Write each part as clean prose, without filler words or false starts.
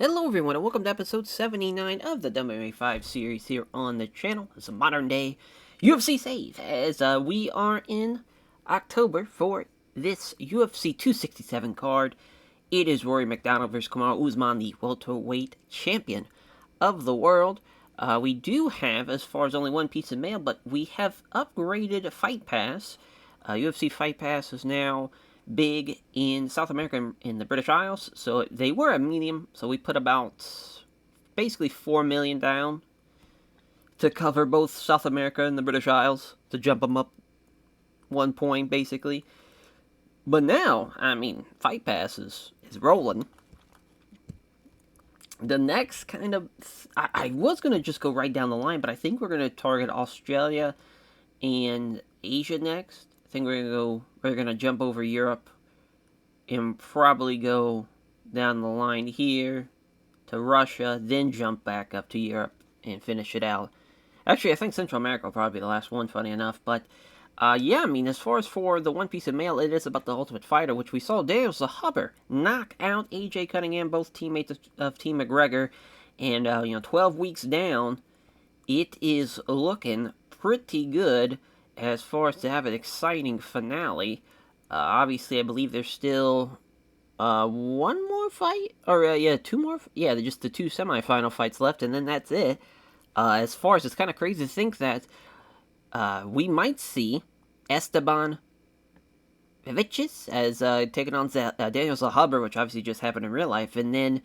Hello everyone and welcome to episode 79 of the WMMA 5 series here on the channel. It's a modern day UFC save as we are in October for this UFC 267 card. It is Rory MacDonald versus Kamaru Usman, the welterweight champion of the world. We do have, as far as only one piece of mail, but we have upgraded Fight Pass. UFC Fight Pass is now big in South America in the British Isles, so they were a medium, so we put about basically 4 million down to cover both South America and the British Isles, to jump them up 1 point basically. But now, I mean, Fight Pass is rolling. The next kind of, I was going to just go right down the line, but I think we're going to target Australia and Asia next. I think we're going to jump over Europe and probably go down the line here to Russia, then jump back up to Europe and finish it out. Actually, I think Central America will probably be the last one, funny enough. But, yeah, I mean, as far as for the one piece of mail, it is about the Ultimate Fighter, which we saw Daniel Zahaber knock out AJ Cunningham, both teammates of Team McGregor. And, 12 weeks down, it is looking pretty good as far as to have an exciting finale. Obviously, I believe there's still one more fight, or two more. Yeah, just the two semifinal fights left, and then that's it. As far as, it's kind of crazy to think that we might see Esteban Vicious as taking on Daniel Zahaber, which obviously just happened in real life, and then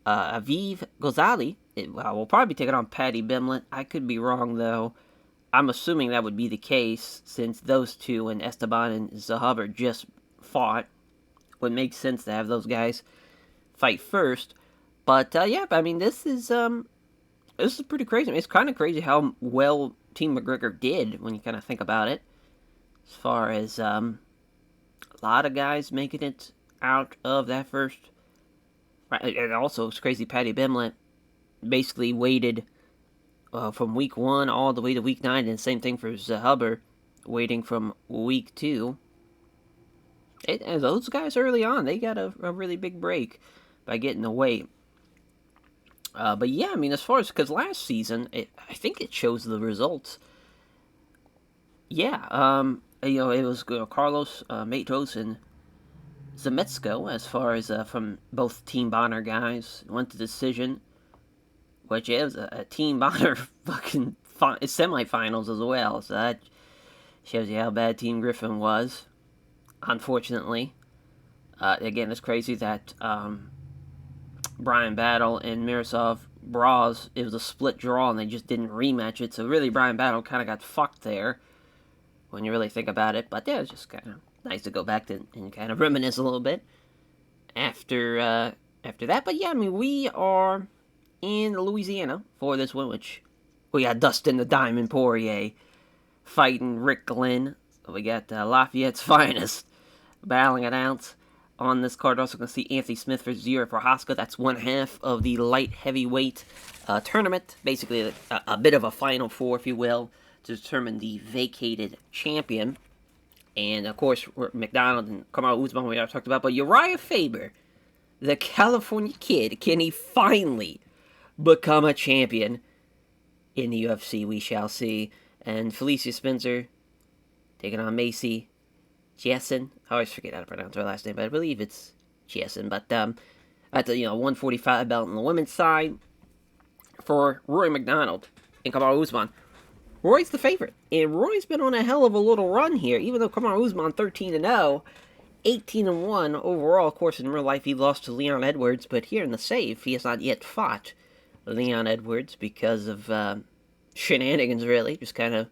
Aviv Ghazali will probably take it on Paddy Bimlett. I could be wrong though. I'm assuming that would be the case, since those two and Esteban and Zahaber just fought. Would make sense to have those guys fight first. But, yeah, I mean, this is pretty crazy. I mean, it's kind of crazy how well Team McGregor did, when you kind of think about it. As far as, a lot of guys making it out of that first. Right, and also, it's crazy, Paddy Bimlett basically waited from week 1 all the way to week 9, and the same thing for Zahaber, waiting from week 2. And those guys early on, they got a really big break by getting the weight. But yeah, I mean, as far as, because last season, I think it shows the results. Yeah, it was Carlos Matos and Zemetsko, as far as from both Team Bonner guys, went to decision, which is a Team Bonner fucking semifinals as well, so that shows you how bad Team Griffin was, unfortunately. Again, it's crazy that Brian Battle and Miroslav Braz, it was a split draw and they just didn't rematch it, so really Brian Battle kind of got fucked there, when you really think about it. But yeah, it's just kind of nice to go back and kind of reminisce a little bit after that. But yeah, I mean, we are in Louisiana for this one, which we got Dustin the Diamond Poirier fighting Rick Glenn. So we got Lafayette's finest battling it out on this card. Also going to see Anthony Smith versus Yuri Prohaska. That's one half of the light heavyweight tournament. Basically a bit of a Final Four, if you will, to determine the vacated champion. And of course, MacDonald and Kamaru Usman we already talked about. But Uriah Faber, the California kid, can he finally become a champion in the UFC? We shall see. And Felicia Spencer taking on Macy Chiasson. I always forget how to pronounce her last name, but I believe it's Chiasson. But at the 145 belt on the women's side for Rory MacDonald and Kamaru Usman. Roy's the favorite, and Roy's been on a hell of a little run here. Even though Kamaru Usman 13-0, 18-1 overall. Of course, in real life he lost to Leon Edwards, but here in the save he has not yet fought Leon Edwards because of shenanigans, really, just kind of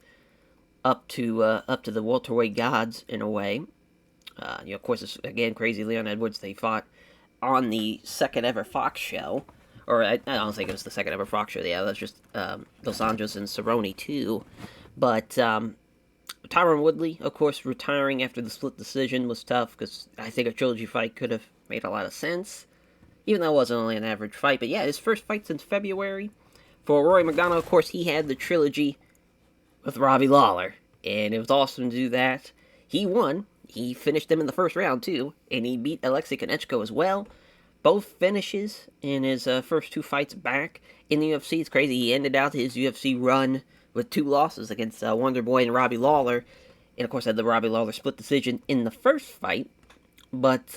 up to the welterweight gods in a way. Of course, it's again crazy. Leon Edwards, they fought on the second ever Fox show, or I don't think it was the second ever Fox show. Yeah, that's just Dos Anjos and Cerrone too. But Tyron Woodley, of course, retiring after the split decision was tough, because I think a trilogy fight could have made a lot of sense, even though it wasn't only an average fight. But yeah, his first fight since February. For Rory MacDonald, of course, he had the trilogy with Robbie Lawler, and it was awesome to do that. He won. He finished him in the first round, too, and he beat Alexei Konechko as well. both finishes in his first 2 fights back in the UFC. It's crazy. He ended out his UFC run with 2 losses against Wonder Boy and Robbie Lawler. And, of course, had the Robbie Lawler split decision in the first fight. But,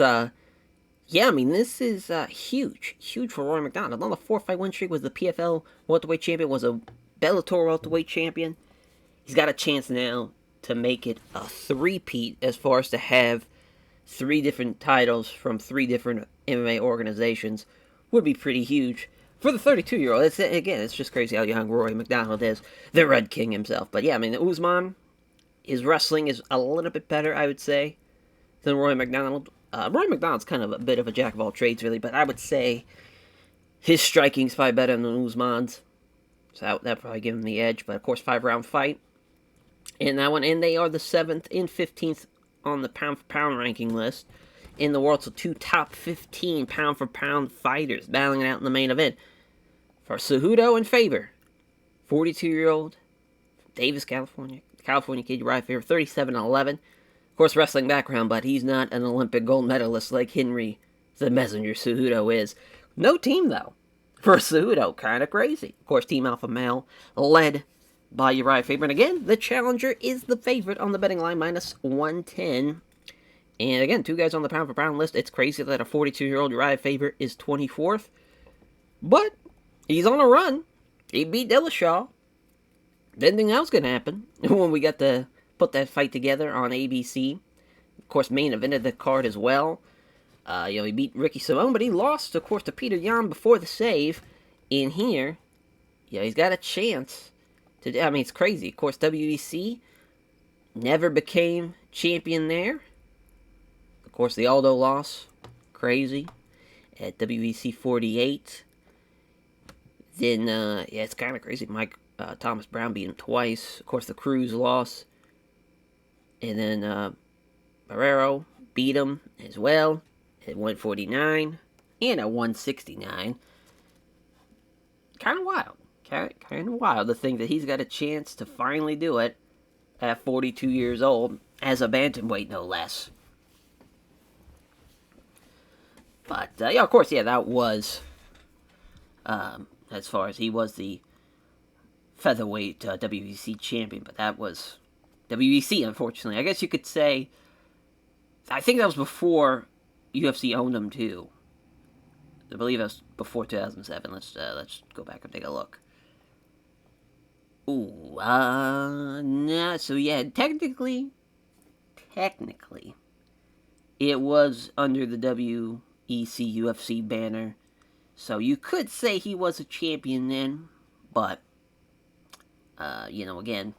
yeah, I mean, this is huge. Huge for Rory MacDonald. On the 4-fight win streak, was the PFL welterweight champion, was a Bellator welterweight champion. He's got a chance now to make it a 3-peat as far as to have 3 different titles from 3 different MMA organizations. Would be pretty huge for the 32-year-old. It's just crazy how young Rory MacDonald is. The Red King himself. But yeah, I mean, Usman, his wrestling is a little bit better, I would say, than Rory MacDonald. Rory MacDonald's kind of a bit of a jack of all trades, really, but I would say his striking's probably better than Usman's. So that probably give him the edge. But, of course, 5-round fight in that one. And they are the 7th and 15th on the pound-for-pound ranking list in the world. So 2 top 15 pound-for-pound fighters battling it out in the main event. For Cejudo and Faber, 42-year-old, Davis, California kid, Uriah Faber, 37-11. Of course, wrestling background, but he's not an Olympic gold medalist like Henry the Messenger Cejudo is. No team, though, for Cejudo. Kind of crazy. Of course, Team Alpha Male, led by Uriah Faber. And again, the challenger is the favorite on the betting line, minus 110. And again, 2 guys on the pound-for-pound list. It's crazy that a 42-year-old Uriah Faber is 24th. But he's on a run. He beat Dillashaw. Didn't think that was going to happen when we got to put that fight together on ABC. Of course, main evented the card as well. He beat Ricky Simone, but he lost, of course, to Peter Yan before the save. In here, he's got a chance to. I mean, it's crazy. Of course, WEC never became champion there. Of course, the Aldo loss, crazy, at WEC 48. Then, it's kind of crazy. Mike Thomas Brown beat him twice. Of course, the Cruz loss. And then Barrero beat him as well at 149 and at 169. Kind of wild. Kind of wild to think that he's got a chance to finally do it at 42 years old as a bantamweight, no less. But, of course, that was, as far as he was the featherweight WEC champion, but that was WEC, unfortunately. I guess you could say, I think that was before UFC owned him, too. I believe that was before 2007. Let's go back and take a look. Ooh, nah, so yeah, technically, it was under the WEC UFC banner. So you could say he was a champion then, but, again,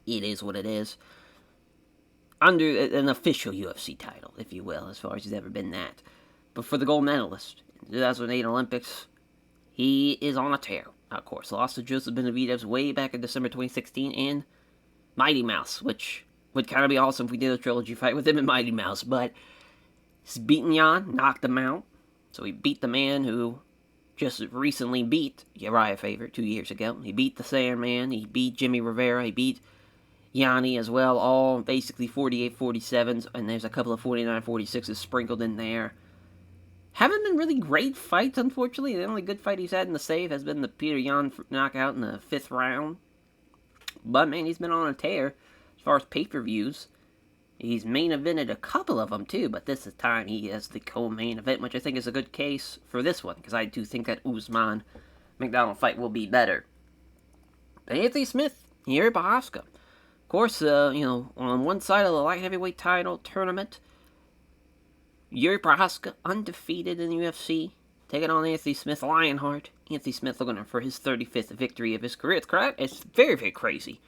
it is what it is. Under an official UFC title, if you will, as far as he's ever been that. But for the gold medalist in 2008 Olympics, he is on a tear. Of course, lost to Joseph Benavidez way back in December 2016, and Mighty Mouse, which would kind of be awesome if we did a trilogy fight with him and Mighty Mouse. But he's beaten Jan, knocked him out. So he beat the man who just recently beat Uriah Faber 2 years ago. He beat the Sandman. He beat Jimmy Rivera. He beat Yanni as well. All basically 48-47s. And there's a couple of 49-46s sprinkled in there. Haven't been really great fights, unfortunately. The only good fight he's had in the save has been the Peter Yan knockout in the 5th round. But, man, he's been on a tear as far as pay-per-views. He's main evented a couple of them, too, but this time he has the co-main event, which I think is a good case for this one, because I do think that Usman MacDonald fight will be better. But Anthony Smith, Yuri Prochazka. Of course, on one side of the light heavyweight title tournament, Yuri Prochazka undefeated in the UFC, taking on Anthony Smith, Lionheart. Anthony Smith looking for his 35th victory of his career. It's very, very crazy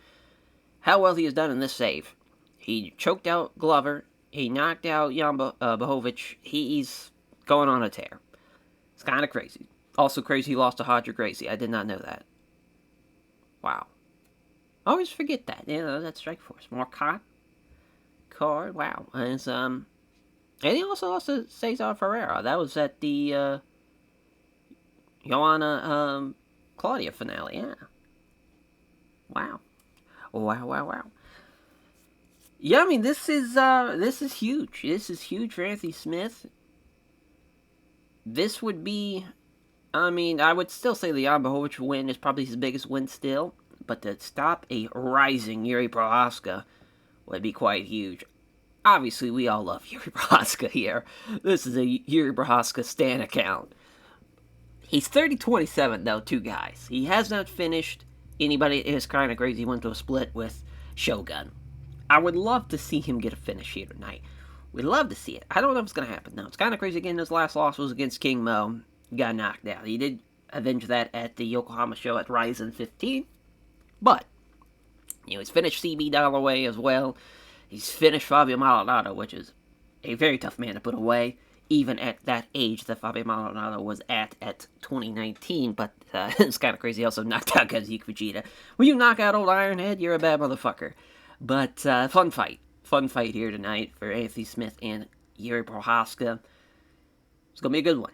how well he has done in this save. He choked out Glover. He knocked out Jan Blachowicz. He's going on a tear. It's kind of crazy. Also crazy he lost to Hodger Gracie. I did not know that. Wow. I always forget that. That's Strikeforce. Marcotte card. Wow. And he also lost to Cesar Ferreira. That was at the Joanna Claudia finale. Yeah. Wow. Wow. Yeah, I mean, this is huge. This is huge for Anthony Smith. this would be, I mean, I would still say the Jan Blachowicz win is probably his biggest win still, but to stop a rising Yuri Prohaska would be quite huge. Obviously, we all love Yuri Prohaska here. This is a Yuri Prohaska stan account. He's 30-27, though, two guys. He has not finished anybody. It is kind of crazy. He went to a split with Shogun. I would love to see him get a finish here tonight. We'd love to see it. I don't know if it's going to happen, though. It's kind of crazy. Again, his last loss was against King Mo. He got knocked out. He did avenge that at the Yokohama show at Ryzen 15. But, he's finished CB Dalloway as well. He's finished Fabio Maldonado, which is a very tough man to put away, even at that age that Fabio Maldonado was at 2019. But it's kind of crazy. He also knocked out Kazuki Fujita. When you knock out old Ironhead, you're a bad motherfucker. But fun fight. Fun fight here tonight for Anthony Smith and Yuri Prohaska. It's going to be a good one.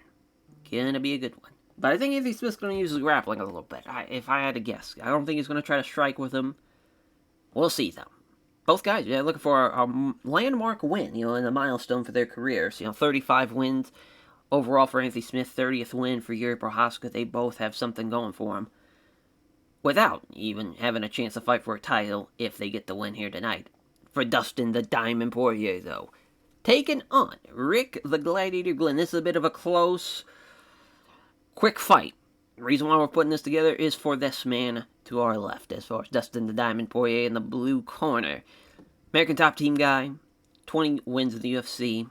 Gonna be a good one. But I think Anthony Smith's going to use his grappling a little bit, if I had to guess. I don't think he's going to try to strike with him. We'll see, though. Both guys, looking for a landmark win, and a milestone for their careers. 35 wins overall for Anthony Smith, 30th win for Yuri Prohaska. They both have something going for them, without even having a chance to fight for a title if they get the win here tonight. For Dustin the Diamond Poirier, though, taking on Rick the Gladiator Glenn. This is a bit of a close, quick fight. The reason why we're putting this together is for this man to our left, as far as Dustin the Diamond Poirier in the blue corner. American top team guy, 20 wins in the UFC.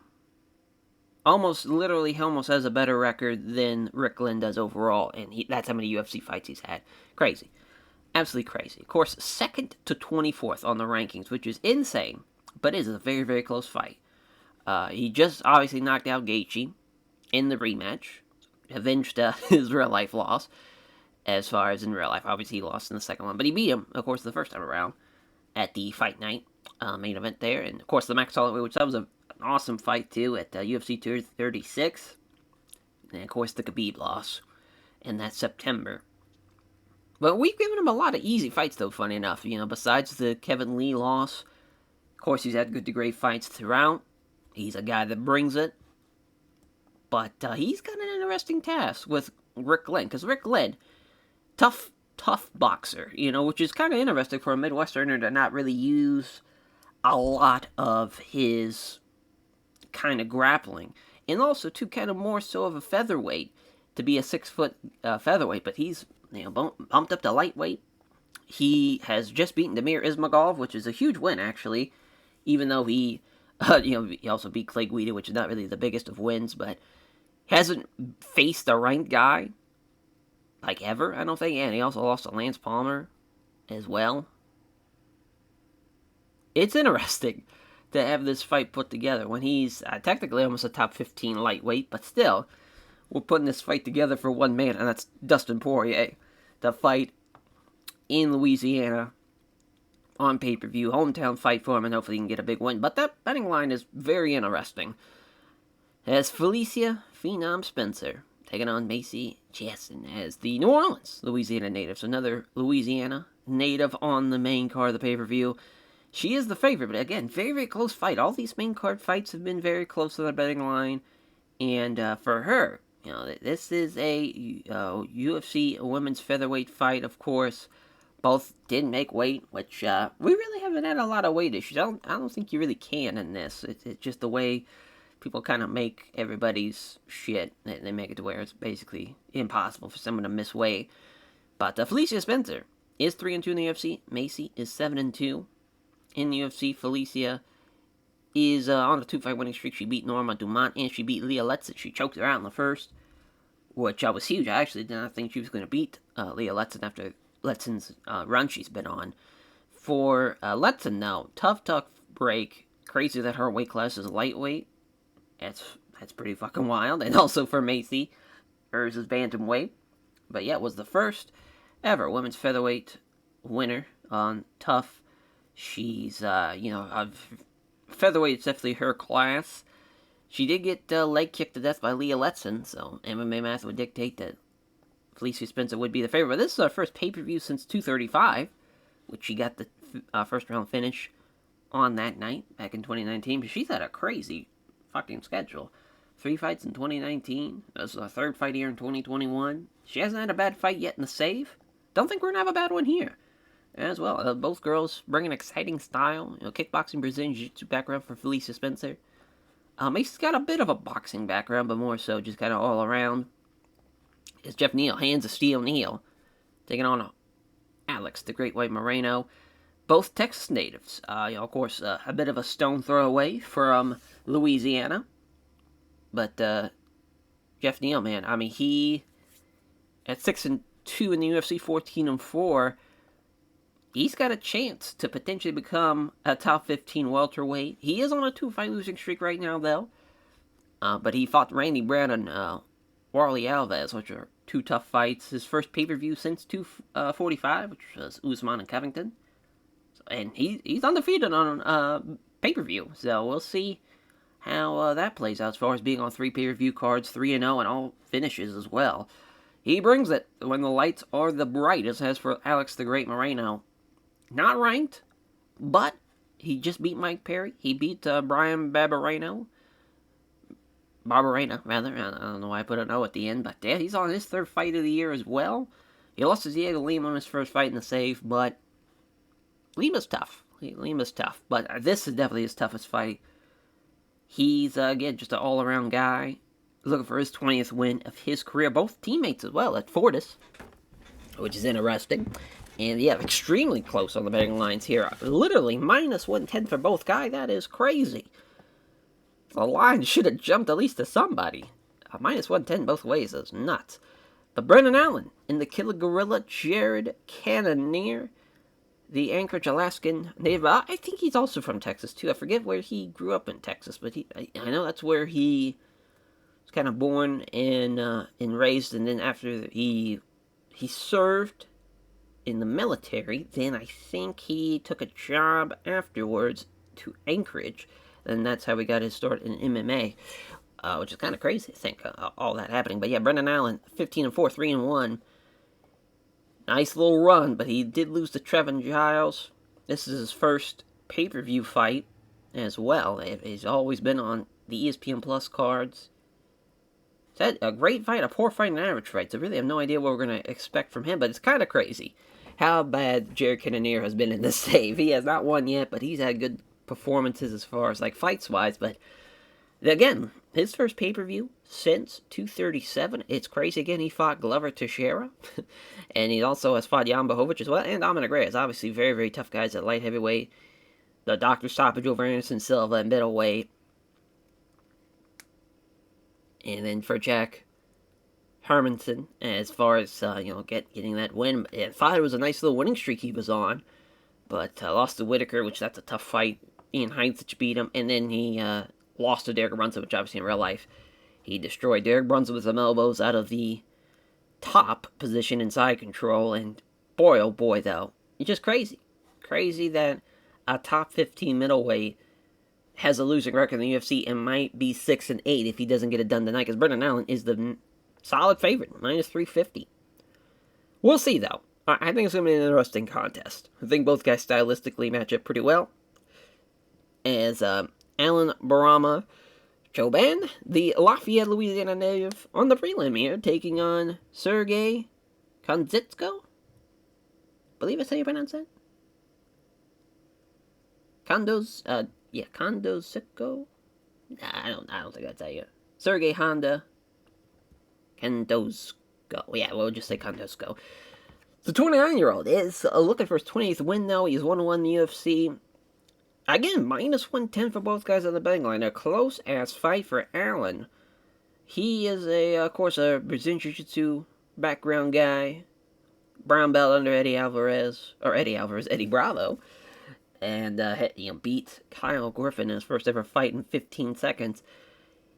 Almost has a better record than Rick Glenn does overall, and that's how many UFC fights he's had. Crazy. Absolutely crazy. Of course, 2nd to 24th on the rankings, which is insane, but it is a very, very close fight. He just obviously knocked out Gaethje in the rematch, avenged his real-life loss, as far as in real life. Obviously, he lost in the second one, but he beat him, of course, the first time around at the Fight Night main event there. And, of course, the MacDonald, which that was an awesome fight, too, at UFC 236. And, of course, the Khabib loss in that September. But we've given him a lot of easy fights, though, funny enough. Besides the Kevin Lee loss, of course, he's had good to great fights throughout. He's a guy that brings it. But he's got an interesting task with Rick Glenn, because Rick Glenn, tough boxer, which is kind of interesting for a Midwesterner to not really use a lot of his kind of grappling. And also, too, kind of more so of a featherweight, to be a 6-foot featherweight, but he's bumped up to lightweight. He has just beaten Damir Ismagulov, which is a huge win, actually, even though he also beat Clay Guida, which is not really the biggest of wins, but hasn't faced a ranked guy, like, ever, I don't think. And he also lost to Lance Palmer as well. It's interesting to have this fight put together when he's technically almost a top 15 lightweight, but still, we're putting this fight together for one man, and that's Dustin Poirier. The fight in Louisiana on pay-per-view, hometown fight for him, and hopefully he can get a big win. But that betting line is very interesting. As Felicia Phenom Spencer taking on Macy Jasson as the New Orleans, Louisiana native. So another Louisiana native on the main card of the pay-per-view. She is the favorite, but again, very, very close fight. All these main card fights have been very close to the betting line. And for her, this is a UFC women's featherweight fight, of course. Both did make weight, which we really haven't had a lot of weight issues. I don't think you really can in this. It's just the way people kind of make everybody's shit. They make it to where it's basically impossible for someone to miss weight. But Felicia Spencer is 3-2 in the UFC. Macy is 7-2 in the UFC. Felicia is on a 2-fight winning streak. She beat Norma Dumont and she beat Leah Letson. She choked her out in the first, which was huge. I actually did not think she was going to beat Leah Letson after Letson's run she's been on. For Letson, though, tough break. Crazy that her weight class is lightweight. That's pretty fucking wild. And also for Macy, hers is bantamweight. But yeah, it was the first ever women's featherweight winner on Tough. She's, featherweight is definitely her class. She did get leg kicked to death by Leah Letson, so MMA math would dictate that Felicia Spencer would be the favorite. But this is her first pay-per-view since 235, which she got the first round finish on that night back in 2019. But she's had a crazy fucking schedule. 3 fights in 2019. This is her third fight here in 2021. She hasn't had a bad fight yet in the save. Don't think we're going to have a bad one here as well. Both girls bring an exciting style. Kickboxing, Brazilian Jiu-Jitsu background for Felicia Spencer. Macy's got a bit of a boxing background, but more so just kind of all around. It's Jeff Neal, hands of steel Neal, taking on Alex, the Great White Moreno. Both Texas natives. Of course, a bit of a stone throw away from Louisiana. But Jeff Neal, man, I mean, he at 6-2 in the UFC, 14-4. He's got a chance to potentially become a top 15 welterweight. He is on a 2-fight losing streak right now, though. But he fought Randy Brown and Warlley Alves, which are 2 tough fights. His first pay-per-view since 245, which was Usman and Covington. And he's undefeated on pay-per-view. So we'll see how that plays out as far as being on 3 pay-per-view cards, 3-0, and all finishes as well. He brings it when the lights are the brightest. As for Alex the Great Moreno, not ranked, but he just beat Mike Perry. He beat Brian Barberena, rather. I don't know why I put an O at the end, but yeah, he's on his 3rd fight of the year as well. He lost to Diego Lima on his first fight in the save, but Lima's tough. Lima's tough, but this is definitely his toughest fight. He's, again, just an all-around guy, looking for his 20th win of his career. Both teammates as well at Fortis, which is interesting. And yeah, extremely close on the betting lines here. Literally minus 110 for both guys. That is crazy. The line should have jumped at least to somebody. Minus 110 both ways is nuts. But Brendan Allen in the Killer Gorilla, Jared Cannonier, the Anchorage, Alaskan native. I think he's also from Texas too. I forget where he grew up in Texas, but I know that's where he was kind of born and raised. And then after he served in the military, then I think he took a job afterwards to Anchorage, and that's how he got his start in MMA, which is kind of crazy to think all that happening. But yeah, Brendan Allen, 15-4, 3-1. Nice little run, but he did lose to Trevin Giles. This is his first pay-per-view fight as well. He's always been on the ESPN Plus cards. It's a great fight, a poor fight, and an average fight. So really have no idea what we're going to expect from him, but it's kind of crazy how bad Jared Cannonier has been in this save. He has not won yet, but he's had good performances as far as like fights-wise. But again, his first pay-per-view since 237. It's crazy. Again, he fought Glover Teixeira, and he also has fought Jan Blachowicz as well, and Dominic Reyes. Obviously, very, very tough guys at light heavyweight. The doctor stoppage over Anderson Silva at middleweight. And then for Jack Hermanson, as far as, getting that win. I thought it was a nice little winning streak he was on, but lost to Whitaker, which that's a tough fight. Ian Heintz beat him, and then he lost to Derek Brunson, which obviously in real life, he destroyed Derek Brunson with some elbows out of the top position in side control, and boy, oh boy, though, it's just crazy. Crazy that a top 15 middleweight has a losing record in the UFC and might be 6-8 if he doesn't get it done tonight, because Brendan Allen is the solid favorite, minus 350. We'll see, though. I think it's going to be an interesting contest. I think both guys stylistically match up pretty well. As Alan Barama Choban, the Lafayette, Louisiana native, on the prelim here, taking on Sergey Kondzitsko. Believe that's how you pronounce that? Kondozko? Nah, I don't think that's how you. Sergey Honda Kondozko. Yeah, we'll just say Kondozko. The 29-year-old is looking for his 20th win, though. He's 1-1 in the UFC. Again, minus 110 for both guys on the betting line. A close-ass fight for Allen. He is, of course, a Brazilian Jiu-Jitsu background guy. Brown belt under Eddie Bravo. And, beat Kyle Griffin in his first ever fight in 15 seconds.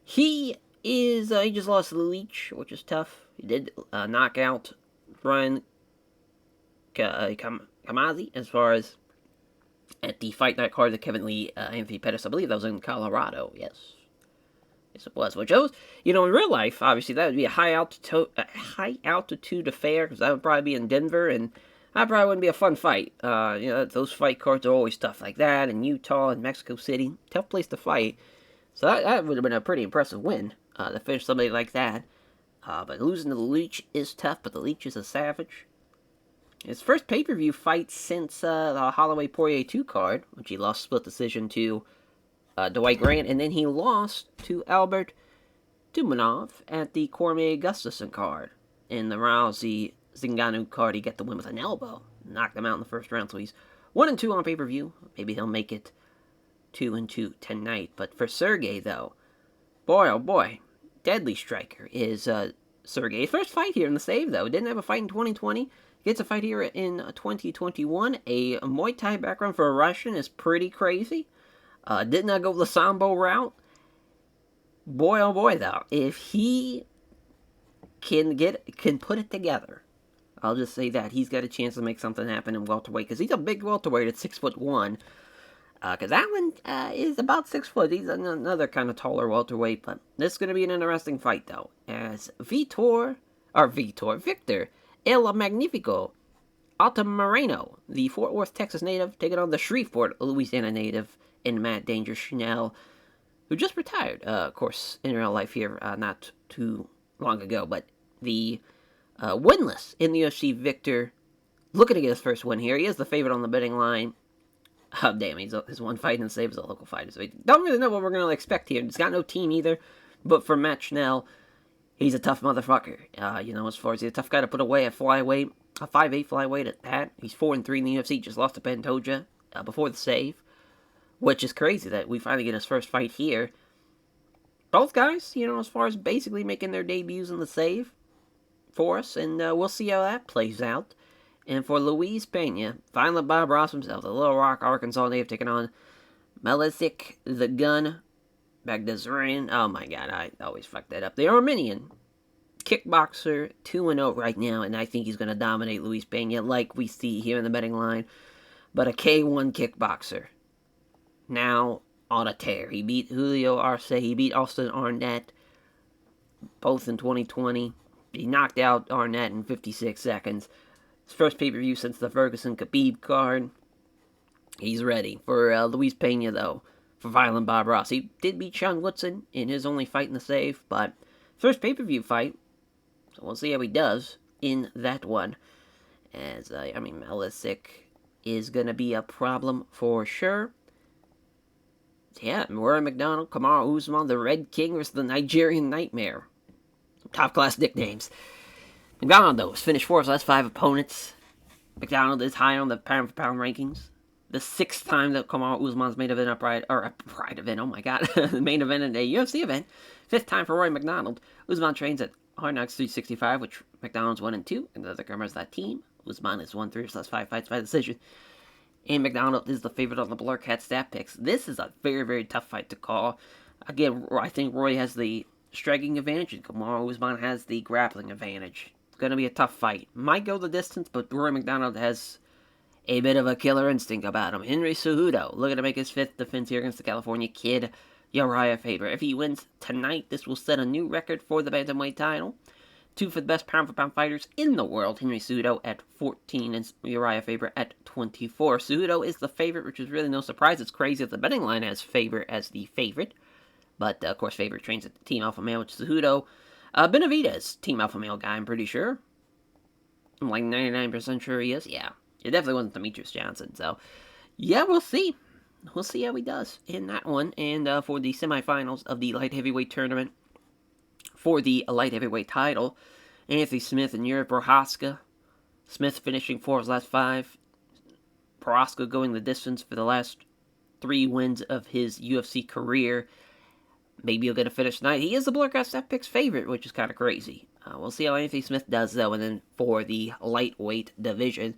He just lost to Leach, which is tough. He did knock out Brian Kamazi as far as at the Fight Night card, the Kevin Lee, Anthony Pettis. I believe that was in Colorado. Yes, it was. Which was, in real life, obviously that would be a high altitude affair, because that would probably be in Denver, and that probably wouldn't be a fun fight. Those fight cards are always tough like that, in Utah and Mexico City, tough place to fight. So that would have been a pretty impressive win to finish somebody like that. But losing to the Leech is tough, but the Leech is a savage. His first pay-per-view fight since the Holloway Poirier 2 card, which he lost split decision to Dwight Grant, and then he lost to Albert Tumanov at the Cormier Gustafsson card. In the Rousey Zingano card, he got the win with an elbow. Knocked him out in the first round, so he's 1-2 on pay-per-view. Maybe he'll make it 2-2 tonight. But for Sergey, though, boy, oh boy, deadly striker is Sergey. First fight here in the save, though. Didn't have a fight in 2020. Gets a fight here in 2021. A Muay Thai background for a Russian is pretty crazy. Did not go the Sambo route. Boy, oh boy, though, if he can put it together, I'll just say that he's got a chance to make something happen in welterweight, because he's a big welterweight at 6'1". Because Allen is about 6 foot. He's another kind of taller welterweight, but this is going to be an interesting fight, though, as Victor El Magnifico Altamirano, the Fort Worth, Texas native, taking on the Shreveport, Louisiana native, in Matt Danger Chanel, who just retired, of course, in real life here, not too long ago, but the winless in the UFC Victor, looking to get his first win here. He is the favorite on the betting line. Oh, damn, his one fight and save is a local fighter, so we don't really know what we're going to expect here. He's got no team either, but for Matt Chanel, he's a tough motherfucker. As far as he's a tough guy to put away at flyweight, a 5'8" flyweight at that. He's 4-3 in the UFC, just lost to Pantoja before the save, which is crazy that we finally get his first fight here. Both guys, as far as basically making their debuts in the save for us, and we'll see how that plays out. And for Luis Pena, Violent Bob Ross himself, the Little Rock, Arkansas native, taking on Melisik the Gun Bagdasarian. Oh my god, I always fuck that up. The Armenian kickboxer, 2-0 right now, and I think he's going to dominate Luis Pena like we see here in the betting line. But a K1 kickboxer, now on a tear. He beat Julio Arce, he beat Austin Arnett, both in 2020. He knocked out Arnett in 56 seconds. His first pay-per-view since the Ferguson-Khabib card. He's ready. For Luis Pena, though, for Violent Bob Ross. He did beat Sean Woodson in his only fight in the save, but first pay-per-view fight, so we'll see how he does in that one. As, Melisik is going to be a problem for sure. Yeah, Rory MacDonald, Kamaru Usman, the Red King versus the Nigerian Nightmare. Some top-class nicknames. MacDonald, though, has finished 4 of his last 5 opponents. MacDonald is high on the pound-for-pound rankings. The 6th time that Kamaru Usman's main event oh my god, the main event in a UFC event. 5th time for Rory MacDonald. Usman trains at Hard Knocks 365, which MacDonald's 1-2, and the other members of that team. Usman is 1-3 of his last 5 fights by decision. And MacDonald is the favorite on the Blurcat stat picks. This is a very, very tough fight to call. Again, I think Roy has the striking advantage, and Kamaru Usman has the grappling advantage. It's going to be a tough fight. Might go the distance, but Roy MacDonald has a bit of a killer instinct about him. Henry Cejudo, looking to make his 5th defense here against the California kid, Uriah Faber. If he wins tonight, this will set a new record for the bantamweight title. 2 for the best pound-for-pound fighters in the world. Henry Cejudo at 14 and Uriah Faber at 24. Cejudo is the favorite, which is really no surprise. It's crazy that the betting line has Faber as the favorite. But, of course, Faber trains at the Team Alpha Male, which is Cejudo. Benavidez, Team Alpha Male guy, I'm pretty sure. I'm like 99% sure he is. Yeah, it definitely wasn't Demetrius Johnson. So, yeah, we'll see. We'll see how he does in that one. And for the semifinals of the light heavyweight tournament, for the light heavyweight title, Anthony Smith and Yuri Prochazka. Smith finishing 4 of his last 5. Prochazka going the distance for the last 3 wins of his UFC career. Maybe he'll get a finish tonight. He is the Blurcast Stat Picks favorite, which is kind of crazy. We'll see how Anthony Smith does, though. And then for the lightweight division,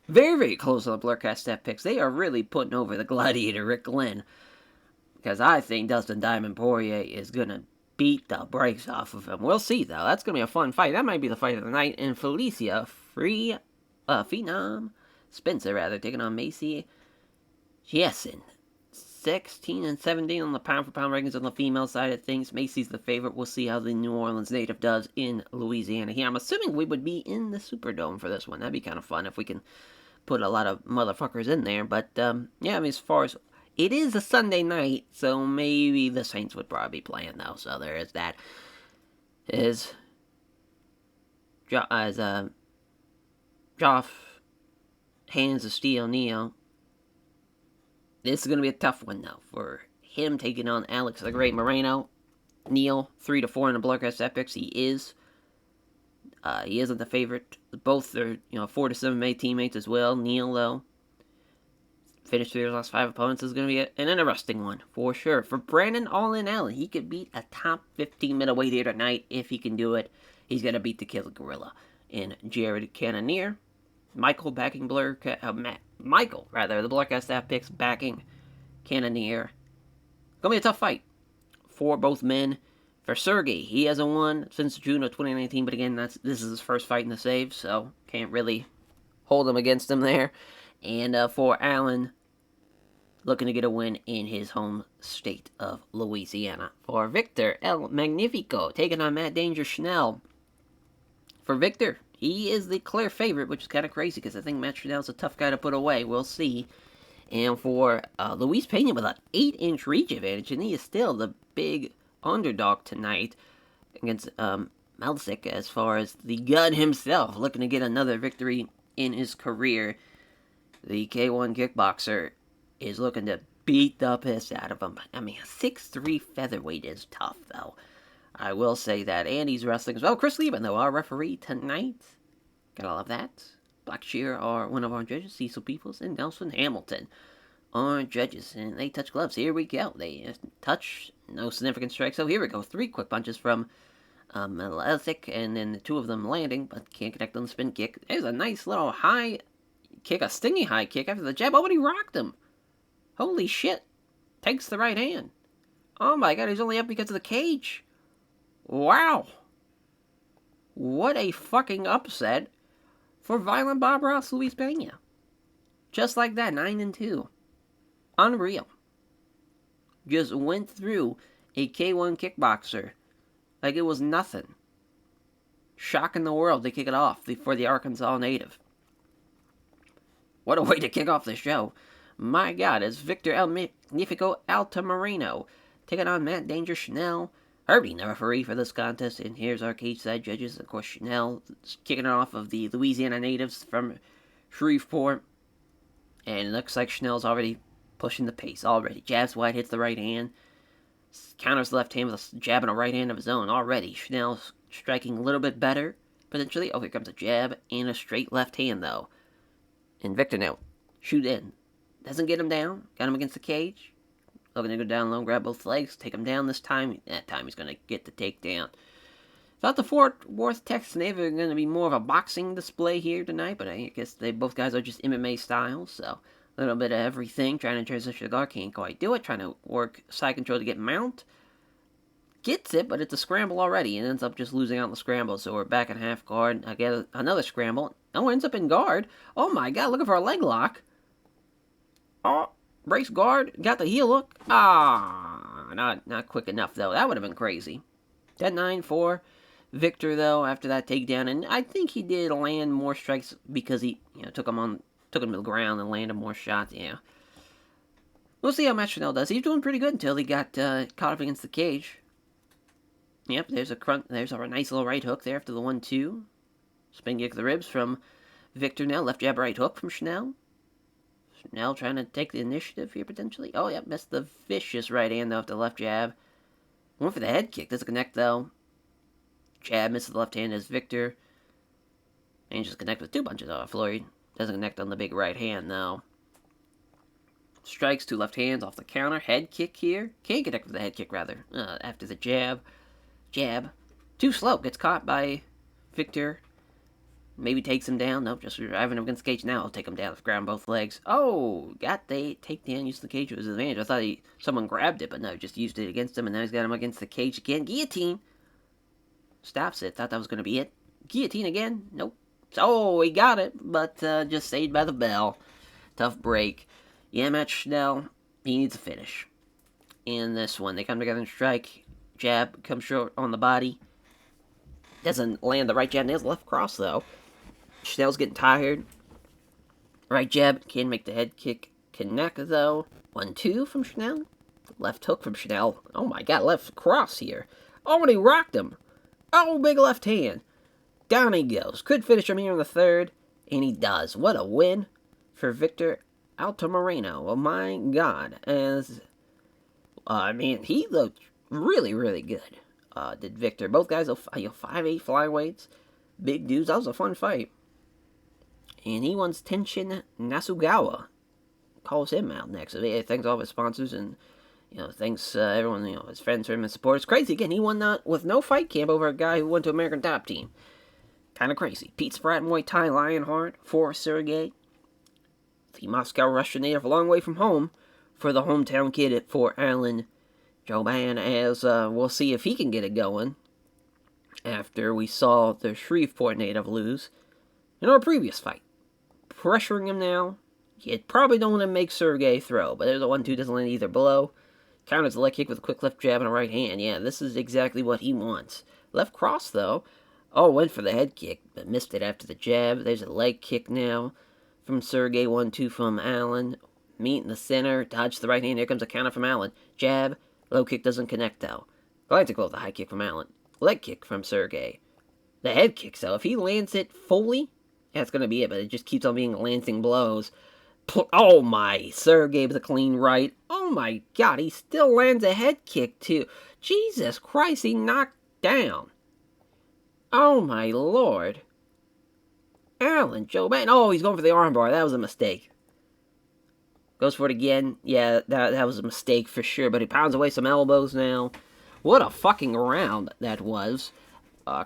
very, very close on the Blurcast Stat Picks. They are really putting over the Gladiator, Rick Glenn. Because I think Dustin Diamond Poirier is going to beat the brakes off of him. We'll see, though. That's going to be a fun fight. That might be the fight of the night. And Felicia Phenom Spencer, taking on Macy Jessen. 16 and 17 on the pound-for-pound rankings on the female side of things. Macy's the favorite. We'll see how the New Orleans native does in Louisiana here. I'm assuming we would be in the Superdome for this one. That'd be kind of fun if we can put a lot of motherfuckers in there. But, as far as It is a Sunday night, so maybe the Saints would probably be playing, though. So there is that. Joff hands of steel Neo. This is going to be a tough one, though, for him taking on Alex the Great Moreno. Neil, 3-4 in the Bloodcast Epics. He isn't the favorite. Both are, 4-7 MMA teammates as well. Neil, though, finished 3 of his last 5 opponents. Is going to be an interesting one, for sure. For Brandon All-In Allen, he could beat a top 15 middleweight here tonight. If he can do it, he's going to beat the Killer Gorilla. And Jared Cannonier, Michael, the Bloodcast Staff picks backing Cannonier. Gonna be a tough fight for both men. For Sergey, he hasn't won since June of 2019, but again, this is his first fight in the save, so can't really hold him against him there. And for Allen, looking to get a win in his home state of Louisiana. For Victor El Magnifico, taking on Matt Danger Schnell. For Victor, he is the clear favorite, which is kind of crazy because I think Matt Schnell's a tough guy to put away. We'll see. And for Luis Pena with an 8-inch reach advantage, and he is still the big underdog tonight against Malsic as far as the gun himself, looking to get another victory in his career. The K1 kickboxer is looking to beat the piss out of him. I mean, a 6'3" featherweight is tough, though. I will say that. And he's wrestling as well. Chris Lieben, though, our referee tonight. Gotta love that. Black Shear are one of our judges. Cecil Peoples and Nelson Hamilton are judges. And they touch gloves. Here we go. They touch. No significant strikes. So here we go. 3 quick punches from Malesic. And then the 2 of them landing. But can't connect on the spin kick. There's a nice little high kick. A stingy high kick after the jab. Oh, but he rocked him. Holy shit. Takes the right hand. Oh my god. He's only up because of the cage. Wow. What a fucking upset for Violent Bob Ross, Luis Pena. Just like that, 9-2. Unreal. Just went through a K1 kickboxer like it was nothing. Shocking the world to kick it off for the Arkansas native. What a way to kick off the show. My god, it's Victor El Magnifico Altamirano taking on Matt Danger Schnell. Herbie, the referee for this contest, and here's our cage side judges. Of course, Schnell kicking it off of the Louisiana natives from Shreveport. And it looks like Schnell's already pushing the pace already. Jabs wide, hits the right hand. Counters the left hand with a jab and a right hand of his own already. Schnell's striking a little bit better, potentially. Oh, here comes a jab and a straight left hand, though. And Victor now, shoot in. Doesn't get him down. Got him against the cage. Looking to go down low, grab both legs, take him down this time. That time he's going to get the takedown. Thought the Fort Worth, Texas native are going to be more of a boxing display here tonight, but I guess both guys are just MMA style, so a little bit of everything. Trying to transition the guard, can't quite do it. Trying to work side control to get mount. Gets it, but it's a scramble already, and ends up just losing out on the scramble, so we're back in half guard. I get another scramble. Oh, ends up in guard. Oh my god, looking for a leg lock. Oh. Brace guard, got the heel hook. Not quick enough, though. That would have been crazy. 10-9 for Victor, though, after that takedown. And I think he did land more strikes because he took him to the ground and landed more shots. Yeah. We'll see how Matt Schnell does. He was doing pretty good until he got caught up against the cage. Yep, there's a nice little right hook there after the 1-2. Spin kick the ribs from Victor now. Left jab, right hook from Schnell. Schnell trying to take the initiative here, potentially. Oh, yeah, missed the vicious right hand, though, after the left jab. Went for the head kick. Doesn't connect, though. Jab misses the left hand as Victor. And just connect with 2 punches. Oh, Floyd doesn't connect on the big right hand, though. Strikes 2 left hands off the counter. Head kick here. Can't connect with the head kick, rather. After the jab. Jab. Too slow. Gets caught by Victor. Maybe takes him down. Nope, just driving him against the cage now. I'll take him down to the ground, both legs. Oh, got the takedown. Used the cage to his advantage. I thought someone grabbed it, but no, just used it against him, and now he's got him against the cage again. Guillotine. Stops it. Thought that was going to be it. Guillotine again. Nope. Oh, he got it, but just saved by the bell. Tough break. Yeah, Matt Schnell, he needs a finish. In this one, they come together and strike. Jab comes short on the body. Doesn't land the right jab. Nails the left cross, though. Schnell's getting tired. Right jab, can make the head kick connect, though. 1-2 from Chanel. Left hook from Chanel. Oh my god, left cross here. Oh, and he rocked him. Oh, big left hand. Down he goes. Could finish him here in the third. And he does. What a win for Victor Altamirano. Oh my god. He looked really, really good. Did Victor. Both guys are 5'8" flyweights. Big dudes. That was a fun fight. And he wants Tenshin Nasugawa. Calls him out next. So, thanks all of his sponsors and thanks everyone, his friends for him and supporters. Crazy again. He won that with no fight camp over a guy who went to American Top Team. Kind of crazy. Pete Spratt, Muay Thai Lionheart for Sergey. The Moscow Russian native, a long way from home for the hometown kid for Alan Jouban, as we'll see if he can get it going after we saw the Shreveport native lose in our previous fight. Pressuring him now. You probably don't want to make Sergey throw, but there's a 1-2, doesn't land either below. Counters the leg kick with a quick left jab and a right hand. Yeah, this is exactly what he wants. Left cross, though. Oh, went for the head kick, but missed it after the jab. There's a leg kick now from Sergey. 1-2 from Allen. Meet in the center. Dodge the right hand. Here comes a counter from Allen. Jab. Low kick doesn't connect, though. Glad to go with the high kick from Allen. Leg kick from Sergey. The head kick, so if he lands it fully, that's going to be it, but it just keeps on being lancing blows. Oh my, Sergey with a clean right. Oh my god, he still lands a head kick too. Jesus Christ, he knocked down. Oh my lord. Alan Jouban. Oh, he's going for the armbar. That was a mistake. Goes for it again. Yeah, that was a mistake for sure, but he pounds away some elbows now. What a fucking round that was.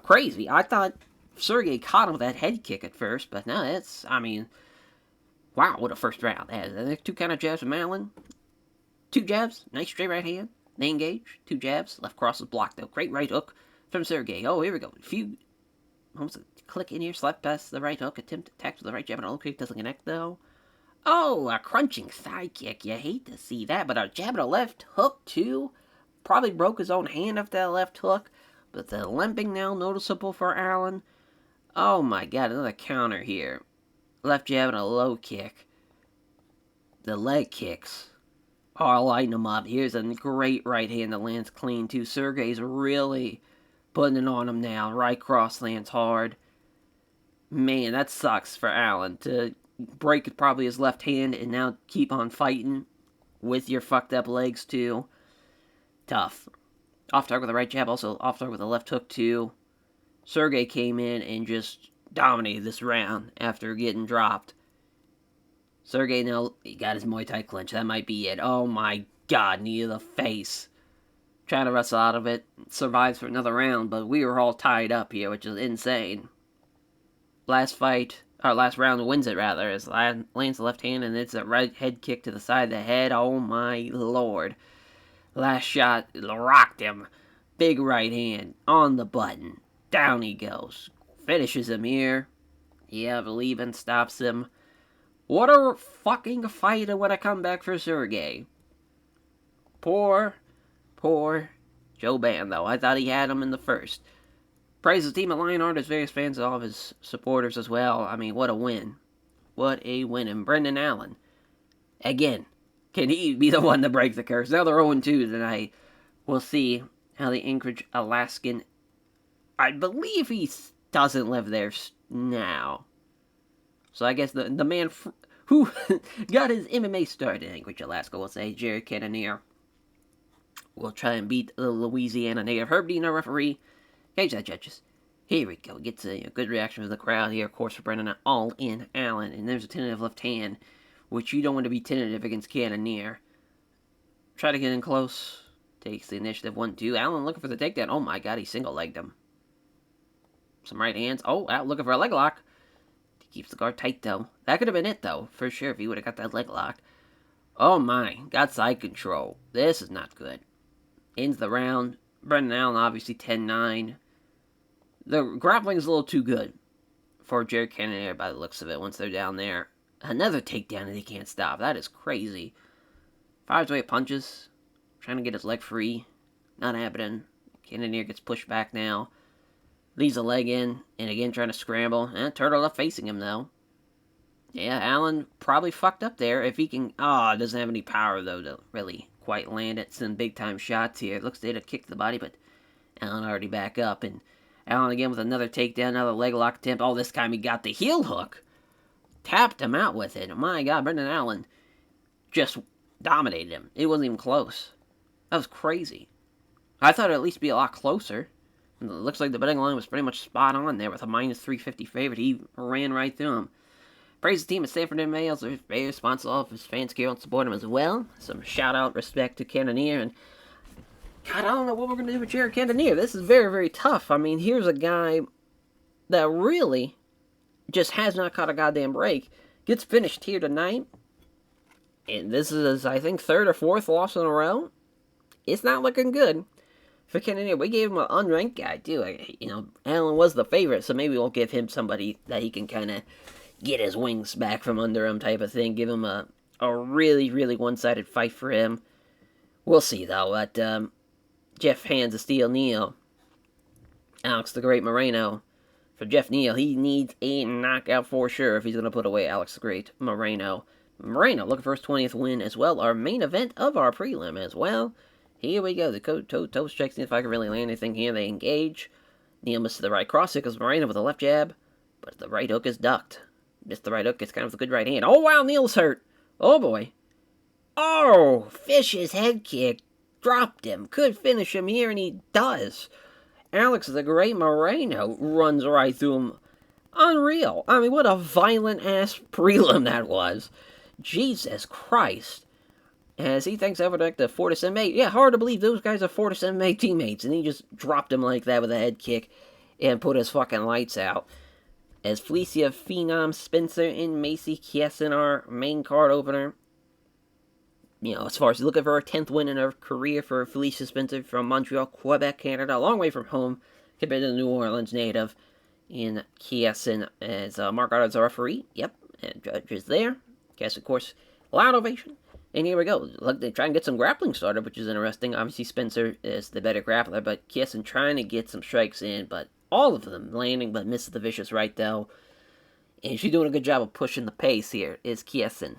Crazy. I thought Sergey caught him with that head kick at first, but no, wow, what a first round. Two counter jabs from Allen. Two jabs, nice straight right hand. They engage. Two jabs, left cross is blocked though. Great right hook from Sergey. Oh, here we go. Almost a click in here, slap past the right hook. Attempt attacks with the right jab and a low kick, doesn't connect though. Oh, a crunching side kick. You hate to see that, but a jab and a left hook too. Probably broke his own hand after that left hook. But the limping now noticeable for Allen. Oh my god, another counter here. Left jab and a low kick. The leg kicks are lighting him up. Here's a great right hand that lands clean too. Sergey's really putting it on him now. Right cross lands hard. Man, that sucks for Allen to break probably his left hand and now keep on fighting with your fucked up legs too. Tough. Off target with a right jab, also off target with a left hook too. Sergey came in and just dominated this round after getting dropped. Sergey now, he got his Muay Thai clinch. That might be it. Oh my god, knee to the face. Trying to wrestle out of it. Survives for another round, but we were all tied up here, which is insane. Last round wins it rather, as lands the left hand and it's a right head kick to the side of the head. Oh my lord. Last shot, rocked him. Big right hand on the button. Down he goes. Finishes him here. Yeah, Levin stops him. What a fucking fight and what a comeback for Sergey. Poor Jouban, though. I thought he had him in the first. Praise his team at Lionheart, his various fans, all of his supporters as well. I mean, what a win. What a win. And Brendan Allen, again, can he be the one to break the curse? Now they're 0-2 tonight. We'll see how the Anchorage Alaskan, I believe he doesn't live there now. So I guess the man who got his MMA start in Anchorage, Alaska, we'll say, Jerry Cannonier, will try and beat the Louisiana native. Herb Dean, our referee. Cage that judges. Here we go. Gets a good reaction from the crowd here, of course, for Brendan all in Allen. And there's a tentative left hand, which you don't want to be tentative against Cannonier. Try to get in close. Takes the initiative 1-2. Allen looking for the takedown. Oh my god, he single-legged him. Some right hands. Oh, out looking for a leg lock. He keeps the guard tight, though. That could have been it, though, for sure, if he would have got that leg lock. Oh my, got side control. This is not good. Ends the round. Brendan Allen, obviously 10-9. The grappling is a little too good for Jared Cannonier by the looks of it once they're down there. Another takedown that he can't stop. That is crazy. Fires away at punches. Trying to get his leg free. Not happening. Cannonier gets pushed back now. Leaves a leg in. And again trying to scramble. Turtle up facing him though. Yeah, Allen probably fucked up there. If he can... Oh, doesn't have any power, though, to really quite land it. Some big-time shots here. It looks like they'd kick to the body, but Allen already back up. And Allen again with another takedown, another leg lock attempt. Oh, this time he got the heel hook. Tapped him out with it. My God, Brendan Allen just dominated him. It wasn't even close. That was crazy. I thought it'd at least be a lot closer. It looks like the betting line was pretty much spot on there with a minus 350 favorite. He ran right through him. Praise the team at Stanford MMA. Also, very responsible of his fans care and support him as well. Some shout out respect to Cannonier. And God, I don't know what we're going to do with Jared Cannonier. This is very, very tough. I mean, here's a guy that really just has not caught a goddamn break. Gets finished here tonight. And this is, I think, third or fourth loss in a row. It's not looking good for Cannonier. We gave him an unranked guy, too. You know, Allen was the favorite, so maybe we'll give him somebody that he can kind of get his wings back from under him type of thing. Give him a really, really one-sided fight for him. We'll see, though. But Jeff Hands of Steel Neal, Alex the Great Moreno. For Jeff Neal, he needs a knockout for sure if he's going to put away Alex the Great Moreno. Moreno looking for his 20th win as well. Our main event of our prelim as well. Here we go. The toe strikes. If I can really land anything here, they engage. Neal misses the right cross. Here goes Moreno with a left jab, but the right hook is ducked. Missed the right hook. It's kind of a good right hand. Oh, wow, Neal's hurt. Oh, boy. Oh, Fish's head kick dropped him. Could finish him here, and he does. Alex the Great Moreno runs right through him. Unreal. I mean, what a violent-ass prelim that was. Jesus Christ. As he thanks Everdeck, the Fortis MMA. Yeah, hard to believe those guys are Fortis MMA teammates. And he just dropped him like that with a head kick and put his fucking lights out. As Felicia Phenom Spencer and Macy Chiasson, our main card opener. You know, as far as looking for her 10th win in her career for Felicia Spencer from Montreal, Quebec, Canada. A long way from home compared to the New Orleans native. In Chiasson as Mark Goddard's a referee. Yep, and judge is there. Guess, of course, loud ovation. And here we go. Look, they try and get some grappling started, which is interesting. Obviously, Spencer is the better grappler, but Chiasson trying to get some strikes in, but all of them landing, but misses the vicious right, though. And she's doing a good job of pushing the pace here, is Chiasson.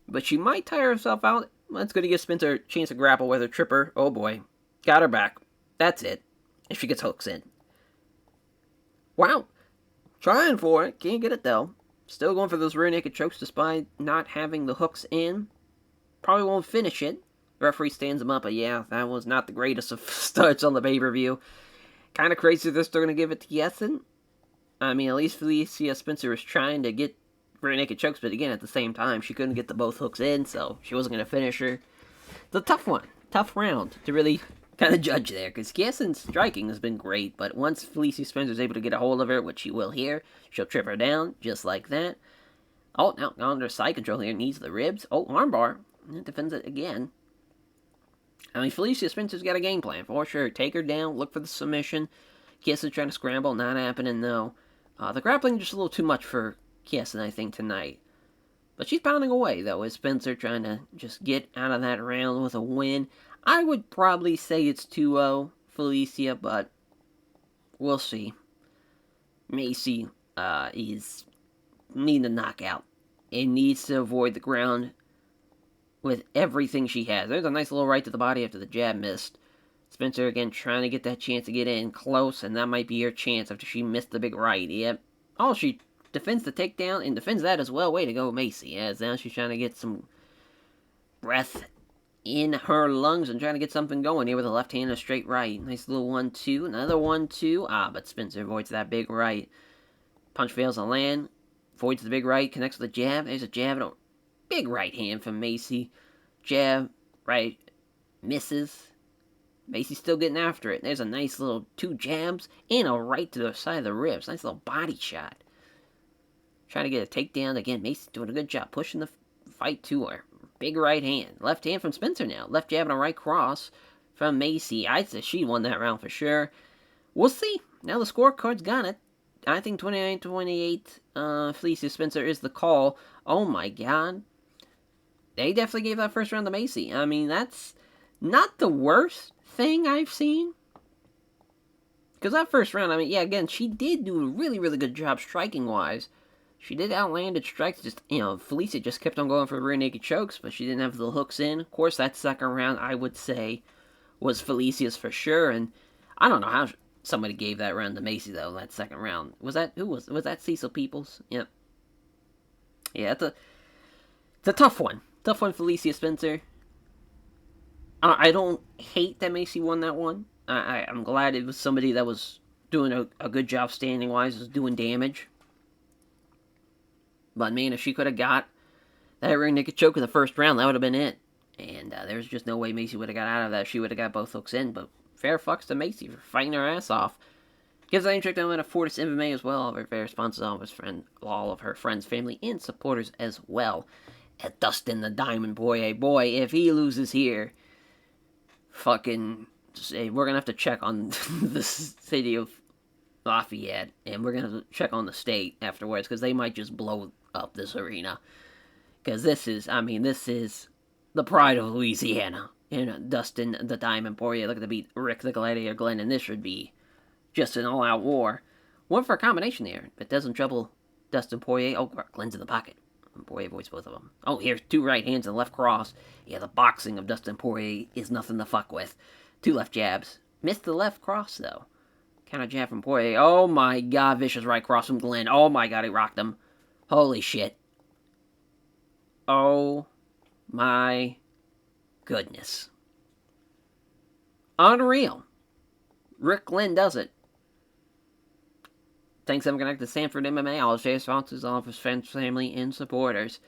But she might tire herself out. That's going to give Spencer a chance to grapple with her tripper. Oh, boy. Got her back. That's it. If she gets hooks in. Wow. Trying for it. Can't get it, though. Still going for those rear naked chokes despite not having the hooks in. Probably won't finish it. The referee stands him up, but yeah, that was not the greatest of starts on the pay-per-view. Kind of crazy they're still going to give it to Chiasson. I mean, at least Felicia Spencer was trying to get rear naked chokes, but again, at the same time, she couldn't get the both hooks in, so she wasn't going to finish her. It's a tough one. Tough round to really kind of judge there, because Chiasson's striking has been great, but once Felicia Spencer's able to get a hold of her, which she will here, she'll trip her down, just like that. Oh, now under side control here, needs the ribs. Oh, armbar. It defends it again. I mean, Felicia Spencer's got a game plan, for sure. Take her down, look for the submission. Chiasson trying to scramble, not happening, though. The grappling just a little too much for Chiasson, I think, tonight. But she's pounding away, though, as Spencer trying to just get out of that round with a win. I would probably say it's 2-0, Felicia, but we'll see. Macy is needing a knockout and needs to avoid the ground with everything she has. There's a nice little right to the body after the jab missed. Spencer, again, trying to get that chance to get in close, and that might be her chance after she missed the big right. Yep. Oh, she defends the takedown and defends that as well. Way to go, Macy. As now she's trying to get some breath in her lungs and trying to get something going here with a left hand and a straight right. Nice little 1-2. Another 1-2. But Spencer avoids that big right. Punch fails to land. Avoids the big right. Connects with a jab. There's a jab and a big right hand from Macy. Jab. Right. Misses. Macy's still getting after it. There's a nice little 2 jabs and a right to the side of the ribs. Nice little body shot. Trying to get a takedown. Again, Macy's doing a good job pushing the fight to her. Big right hand. Left hand from Spencer now. Left jab and a right cross from Macy. I'd say she won that round for sure. We'll see. Now the scorecard's got it. I think 29-28. Felicia Spencer is the call. Oh my god. They definitely gave that first round to Macy. I mean, that's not the worst thing I've seen. Because that first round, I mean, yeah, again, she did do a really, really good job striking-wise. She did outlanded strikes. Just, Felicia just kept on going for rear naked chokes, but she didn't have the hooks in. Of course, that second round, I would say, was Felicia's for sure. And I don't know how somebody gave that round to Macy, though, that second round. Was that Cecil Peoples? Yep. Yeah, it's a tough one. Tough one, Felicia Spencer. I don't hate that Macy won that one. I'm glad it was somebody that was doing a good job standing-wise, was doing damage. But, man, if she could have got that rear naked choke in the first round, that would have been it. And there's just no way Macy would have got out of that. She would have got both hooks in. But fair fucks to Macy for fighting her ass off. Gives that check down at Fortis MMA as well. All of her fair sponsors, all of her friends, family, and supporters as well. At Dustin the Diamond Boy, boy, if he loses here, fucking, we're going to have to check on the city of Lafayette, and we're going to check on the state afterwards, because they might just blow up this arena. Because this is the pride of Louisiana. Dustin the Diamond Poirier looking to beat Rick the Gladiator Glenn, and this should be just an all-out war. One for a combination there, but doesn't trouble Dustin Poirier. Oh, Glenn's in the pocket. Poirier avoids both of them. Oh, here's two right hands and left cross. Yeah, the boxing of Dustin Poirier is nothing to fuck with. Two left jabs. Missed the left cross, though. Counter jab from Poirier. Oh my god, vicious right cross from Glenn. Oh my god, he rocked him. Holy shit. Oh my goodness. Unreal. Rick Glenn does it. Thanks, I'm connected to Sanford MMA, all his sponsors, all of his friends, family, and supporters.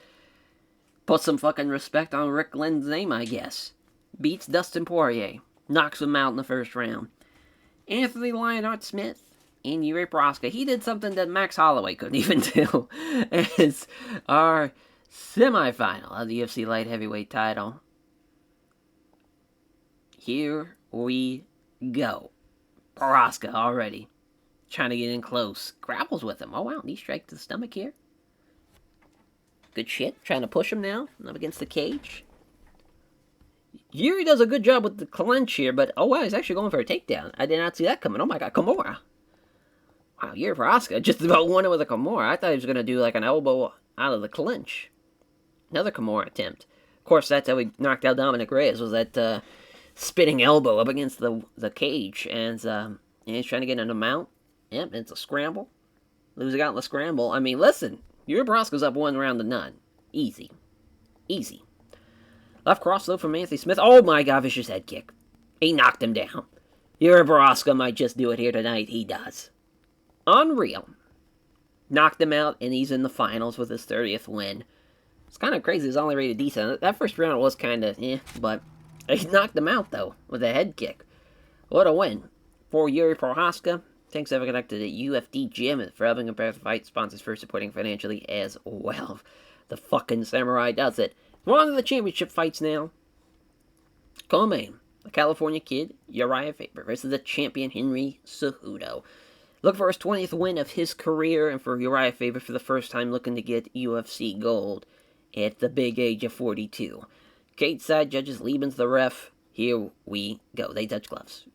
Put some fucking respect on Rick Glenn's name, I guess. Beats Dustin Poirier. Knocks him out in the first round. Anthony Lionheart Smith and Yuri Prohaska. He did something that Max Holloway couldn't even do. It's our semifinal of the UFC light heavyweight title. Here we go. Prohaska already trying to get in close. Grapples with him. Oh wow, knee strike to the stomach here. Good shit. Trying to push him now. Up against the cage. Yuri does a good job with the clinch here, but oh wow, he's actually going for a takedown. I did not see that coming. Oh my god, Kimura. Wow, Yuri Prohaska just about won it with a Kimura. I thought he was going to do like an elbow out of the clinch. Another Kimura attempt. Of course, that's how he knocked out Dominic Reyes, was that spinning elbow up against the cage. And he's trying to get in a mount. Yep, it's a scramble. Losing out in the scramble. I mean, listen, Yuri Prohaska's up 1-0. Easy. Easy. Left cross, though, from Anthony Smith. Oh, my god, vicious head kick. He knocked him down. Yuri Prohaska might just do it here tonight. He does. Unreal. Knocked him out, and he's in the finals with his 30th win. It's kind of crazy. He's only rated decent. That first round was kind of, but he knocked him out, though, with a head kick. What a win. For Yuri Prohaska. Thanks for connected to UFD Gym for helping prepare the fight. Sponsors for supporting financially as well. The fucking Samurai does it. We're on to the championship fights now. Co-main, the California Kid, Uriah Faber, versus the champion, Henry Cejudo. Look for his 20th win of his career, and for Uriah Faber for the first time looking to get UFC gold at the big age of 42. Cage side judges, Liebens the ref. Here we go. They touch gloves.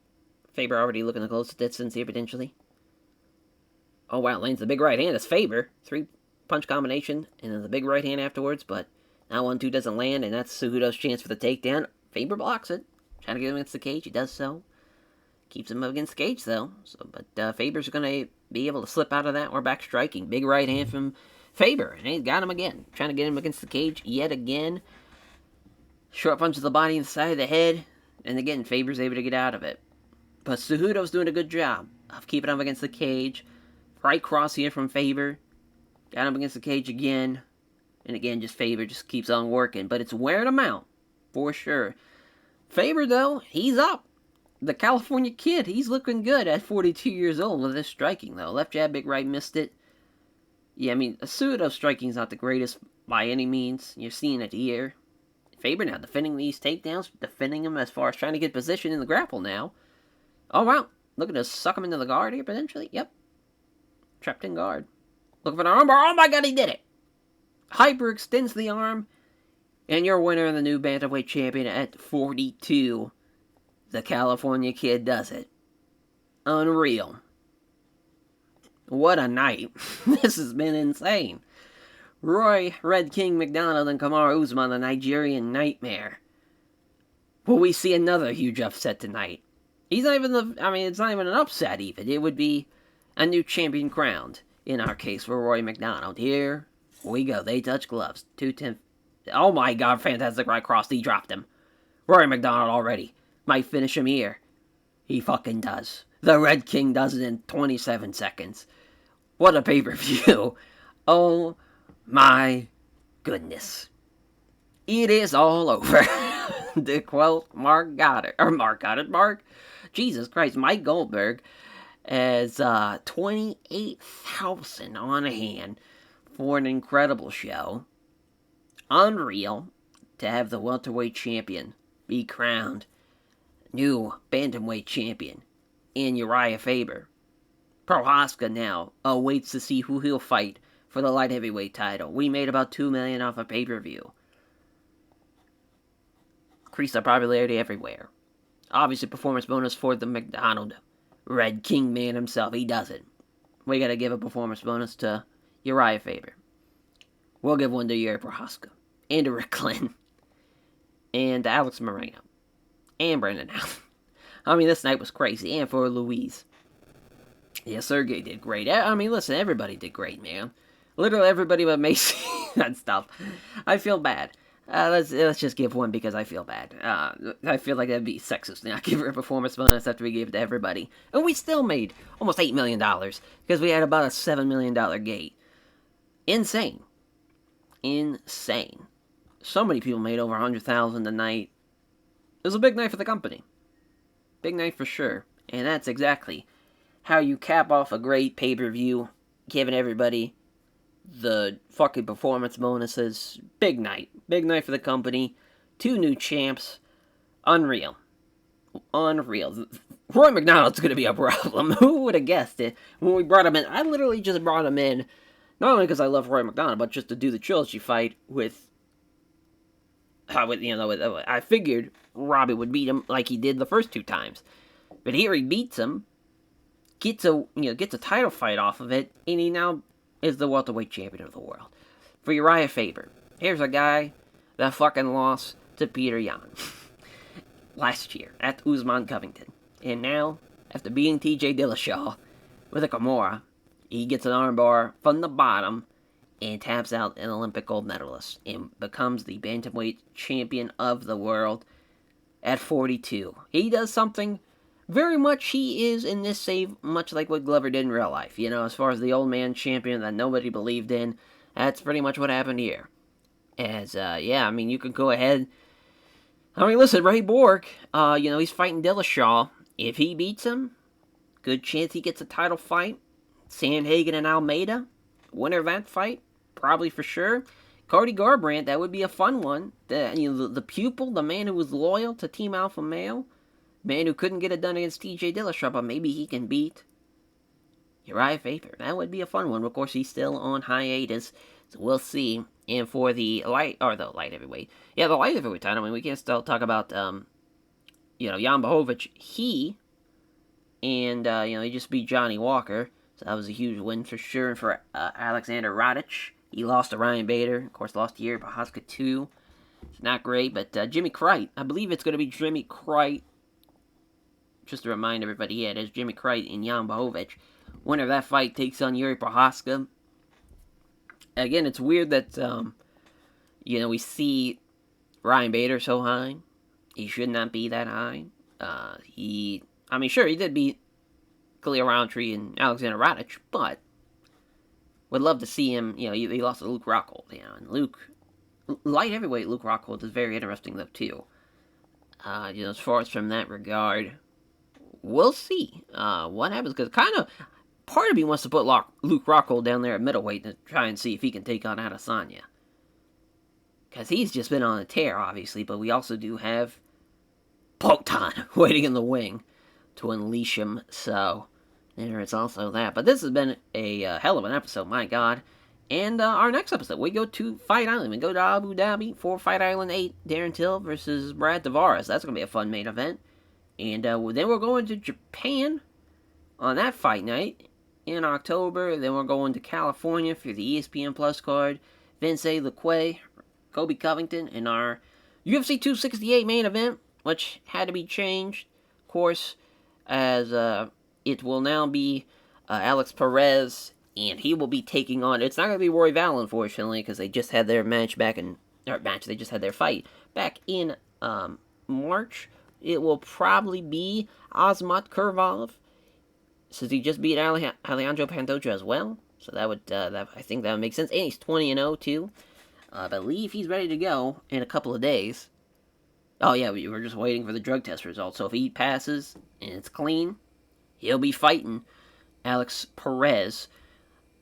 Faber already looking to close the distance here, potentially. Oh, wow, lands the big right hand. It's Faber. 3-punch combination, and then the big right hand afterwards, but now 1-2 doesn't land, and that's Cejudo's chance for the takedown. Faber blocks it. Trying to get him against the cage. He does so. Keeps him up against the cage, though. But Faber's going to be able to slip out of that. We're back striking. Big right hand from Faber. And he's got him again. Trying to get him against the cage yet again. Short punch to the body and the side of the head. And again, Faber's able to get out of it. But Cejudo's doing a good job of keeping him against the cage. Right cross here from Faber. Got him against the cage again. And again, just Faber just keeps on working. But it's wearing him out, for sure. Faber, though, he's up. The California Kid, he's looking good at 42 years old with his striking, though. Left jab, big right, missed it. Yeah, I mean, Cejudo's striking is not the greatest by any means. You're seeing it here. Faber now defending these takedowns, defending them as far as trying to get position in the grapple now. Oh, wow. Looking to suck him into the guard here, potentially. Yep. Trapped in guard. Looking for an armbar. Oh, my God, he did it. Hyper extends the arm. And your winner and the new bantamweight champion at 42. The California Kid does it. Unreal. What a night. This has been insane. Roy Red King MacDonald and Kamaru Usman, the Nigerian Nightmare. Will we see another huge upset tonight? He's not even it's not even an upset even. It would be a new champion crowned, in our case, for Roy MacDonald. Here we go. They touch gloves. 210. Oh my god, fantastic right cross. He dropped him. Roy MacDonald already might finish him here. He fucking does. The Red King does it in 27 seconds. What a pay-per-view. Oh my goodness. It is all over. To quote Mark Goddard. Jesus Christ, Mike Goldberg has 28,000 on hand for an incredible show. Unreal to have the welterweight champion be crowned new bantamweight champion in Uriah Faber. Prohaska now awaits to see who he'll fight for the light heavyweight title. We made about $2 million off a pay-per-view. Increased our popularity everywhere. Obviously, performance bonus for the MacDonald Red King man himself. He does it. We gotta give a performance bonus to Uriah Faber. We'll give one to Yuri Prohaska. And to Rick Glenn. And to Alex Moreno. And Brandon Allen. This night was crazy. And for Louise. Yeah, Sergey did great. Listen, everybody did great, man. Literally everybody but Macy and stuff. I feel bad. Let's just give one because I feel bad. I feel like that'd be sexist to not give her a performance bonus after we gave it to everybody. And we still made almost $8 million because we had about a $7 million gate. Insane. So many people made over $100,000 a night. It was a big night for the company. Big night for sure. And that's exactly how you cap off a great pay-per-view, giving everybody the fucking performance bonuses. Big night. Big night for the company. 2 new champs. Unreal. Roy MacDonald's going to be a problem. Who would have guessed it when we brought him in? I literally just brought him in, not only because I love Roy MacDonald, but just to do the trilogy fight with I figured Robbie would beat him like he did the first 2 times. But here he beats him, gets a title fight off of it, and he now is the welterweight champion of the world. For Uriah Faber, here's a guy that fucking lost to Peter Yan last year at Usman Covington. And now, after beating TJ Dillashaw with a Kimura, he gets an armbar from the bottom and taps out an Olympic gold medalist and becomes the bantamweight champion of the world at 42. He does something very much he is in this save, much like what Glover did in real life. As far as the old man champion that nobody believed in, that's pretty much what happened here. As, you can go ahead. Listen, Ray Borg, he's fighting Dillashaw. If he beats him, good chance he gets a title fight. Sandhagen and Almeida, winner of that fight, probably for sure. Cody Garbrandt, that would be a fun one. The pupil, the man who was loyal to Team Alpha Male. Man who couldn't get it done against TJ Dillashaw, but maybe he can beat Uriah Faber. That would be a fun one. Of course, he's still on hiatus, so we'll see. And for the light heavyweight. Yeah, the light heavyweight title, we can't still talk about, Jan Blachowicz. He just beat Johnny Walker, so that was a huge win for sure. And for Alexander Radic, he lost to Ryan Bader. Of course, lost to Yuri Prohaska too. It's not great, but Jimmy Crite, I believe it's going to be Jimmy Crite. Just to remind everybody, it is Jimmy Crite and Jan Blachowicz. Winner of that fight takes on Yuri Prohaska. Again, it's weird that, we see Ryan Bader so high. He should not be that high. He did beat Khalil Roundtree and Alexander Radic, but would love to see him, he lost to Luke Rockhold, and light heavyweight Luke Rockhold is very interesting, though, too. As far as from that regard, we'll see what happens, because part of me wants to put Luke Rockhold down there at middleweight to try and see if he can take on Adesanya. Because he's just been on a tear, obviously, but we also do have Potan waiting in the wing to unleash him, so there is also that. But this has been a hell of an episode, my God. And our next episode, we go to Fight Island. We go to Abu Dhabi for Fight Island 8, Darren Till versus Brad Tavares. That's going to be a fun main event. And then we're going to Japan on that fight night. in October. Then we're going to California for the ESPN Plus card. Vince Laquay, Kobe Covington in our UFC 268 main event, which had to be changed, of course, as it will now be Alex Perez, and he will be taking on. It's not going to be Roy Val, unfortunately, because they just had their match back in. They just had their fight back in March. It will probably be Osmat Kurvov, since he just beat Alejandro Pantoja as well. So that would, I think that would make sense. And he's 20-0 too. I believe he's ready to go in a couple of days. Oh yeah, we were just waiting for the drug test results. So if he passes and it's clean, he'll be fighting Alex Perez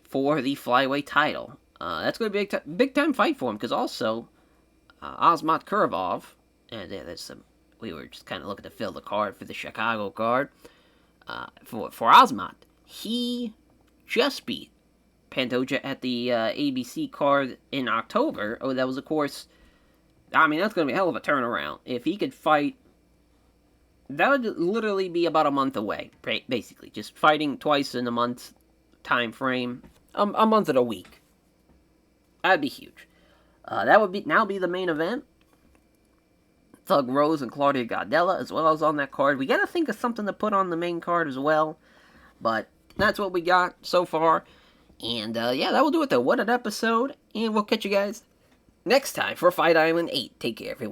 for the flyweight title. That's going to be a big time fight for him, because also Osmat Kurvov, and there's some. We were just kind of looking to fill the card for the Chicago card. For Osmat, he just beat Pantoja at the ABC card in October. Oh, that was, of course, I mean, that's going to be a hell of a turnaround. If he could fight, that would literally be about a month away, basically. Just fighting twice in a month time frame, a month and a week. That'd be huge. That would now be the main event. Thug Rose and Claudia Gadelha, as well as on that card. We gotta think of something to put on the main card as well. But that's what we got so far. And yeah, that will do it though. What an episode. And we'll catch you guys next time for Fight Island 8. Take care, everyone.